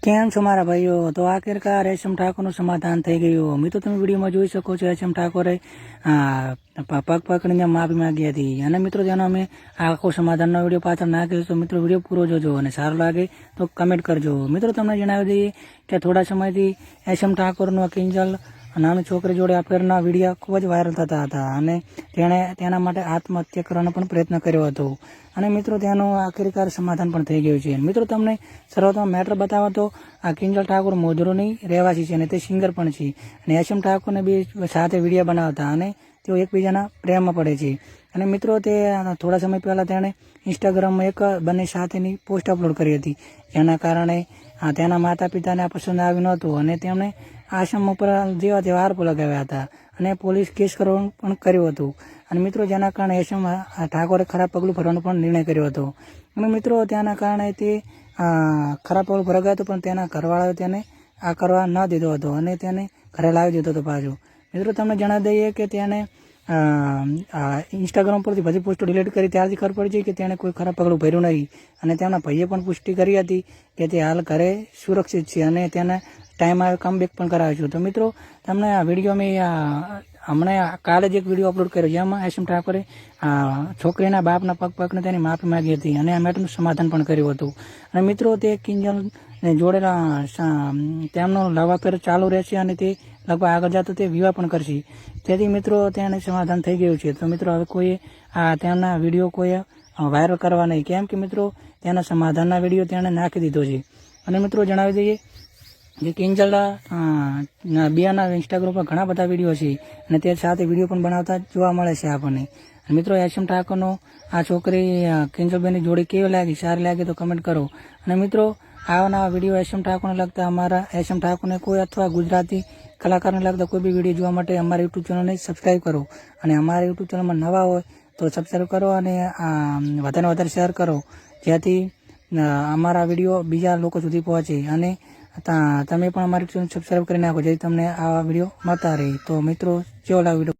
કેમ છો મારા ભાઈઓ? તો આખિરકાર એશમ ઠાકોરનું સમાધાન થઈ ગયું. મિત્રો તમે વિડીયોમાં જોઈ શકો છો, એશમ ઠાકોરે પગ પકડીને માફી માંગી હતી. અને મિત્રો જેનો અમે આખો સમાધાનનો વિડીયો પાછળ નાખ્યો તો મિત્રો વિડીયો પૂરો જોજો અને સારું લાગે તો કમેન્ટ કરજો. મિત્રો તમને જણાવી દઈએ કે થોડા સમયથી એશમ ઠાકોરનો કિંજલ નાની છોકરી જોડે અફેરના વિડીયો ખૂબ જ વાયરલ થતા હતા અને તેણે તેના માટે આત્મહત્યા કરવાનો પણ પ્રયત્ન કર્યો હતો. અને મિત્રો તેનું આખિરકાર સમાધાન પણ થઈ ગયું છે. મિત્રો તમને શરૂઆતમાં મેટર બતાવો તો આ કિંજલ ઠાકોર મોજરોની રહેવાસી છે અને તે સિંગર પણ છે. અને એશમ ઠાકોરને બે સાથે વિડીયો બનાવતા અને તેઓ એકબીજાના પ્રેમમાં પડે છે. અને મિત્રો તે થોડા સમય પહેલાં તેણે ઇન્સ્ટાગ્રામમાં એક બંને સાથેની પોસ્ટ અપલોડ કરી હતી, જેના કારણે તેના માતા પિતાને આ પસંદ આવ્યું નહોતું અને તેમણે આશ્રમ ઉપર જેવા તેવા આરોપો લગાવ્યા હતા અને પોલીસ કેસ કરવાનું પણ કર્યું હતું. અને મિત્રો જેના કારણે એશમ ઠાકોરે ખરાબ પગલું ભરવાનો પણ નિર્ણય કર્યો હતો. અને મિત્રો તેના કારણે તે ખરાબ પગલું ભરગાયો હતો, પણ તેના ઘરવાળાએ તેને આ કરવા ન દીધો હતો અને તેને ઘરે લાવી દીધો હતો પાછો. મિત્રો તમને જણાવી દઈએ કે તેને ઇન્સ્ટાગ્રામ પરથી બધી પોસ્ટો ડિલીટ કરી ત્યારથી ખબર પડી છે કે તેણે કોઈ ખરાબ પગલું ભર્યું નહીં. અને તેમના ભાઈએ પણ પુષ્ટિ કરી હતી કે તે હાલ ઘરે સુરક્ષિત છે અને તેને ટાઈમ આવે કમબેક પણ કરાવે છે. તો મિત્રો તમને આ વિડીયો મેં હમણાં કાલે જ એક વિડીયો અપલોડ કર્યો, જેમાં એશમ ઠાકોરે છોકરીના બાપના પગ પકડીને તેની માફી માગી હતી અને આ મેટરનું સમાધાન પણ કર્યું હતું. અને મિત્રો તે કિંજલને જોડેલા તેમનો લવ અફેર ચાલુ રહેશે અને તે લગભગ આગળ જતો તે વિવાહ પણ કરશે. તેથી મિત્રો તેને સમાધાન થઈ ગયું છે. તો મિત્રો હવે કોઈએ તેમના વિડીયો કોઈએ વાયરલ કરવા નહીં, કેમ કે મિત્રો તેના સમાધાનના વિડીયો તેણે નાખી દીધો છે. અને મિત્રો જણાવી દઈએ જે કિંજલ બિયાના ઇન્સ્ટાગ્રામ પર ઘણા બધા વિડીયો છે અને તે સાથે વિડીયો પણ બનાવતા જોવા મળે છે આપણને. મિત્રો એશમ ઠાકોરનો આ છોકરી કિંજલબેનની જોડી કેવી લાગી? સારી લાગે તો કમેન્ટ કરો. અને મિત્રો આવા નવા વિડીયો એશમ ઠાકોરને લગતા અમારા એશમ ઠાકોરને કોઈ અથવા ગુજરાતી કલાકારને લગતા કોઈ બી વિડીયો જોવા માટે અમારા યુટ્યુબ ચેનલને સબસ્ક્રાઈબ કરો. અને અમારા યુટ્યુબ ચેનલમાં નવા હોય તો સબસ્ક્રાઈબ કરો અને વધારે વધારે શેર કરો, જેથી અમારા વિડીયો બીજા લોકો સુધી પહોંચે. અને તમે પણ અમારી ચેનલ સબસ્ક્રાઈબ કરી નાખો, જેથી તમને આવા વિડીયો મળતા રહે. તો મિત્રો કેવો લાગે વિડીયો?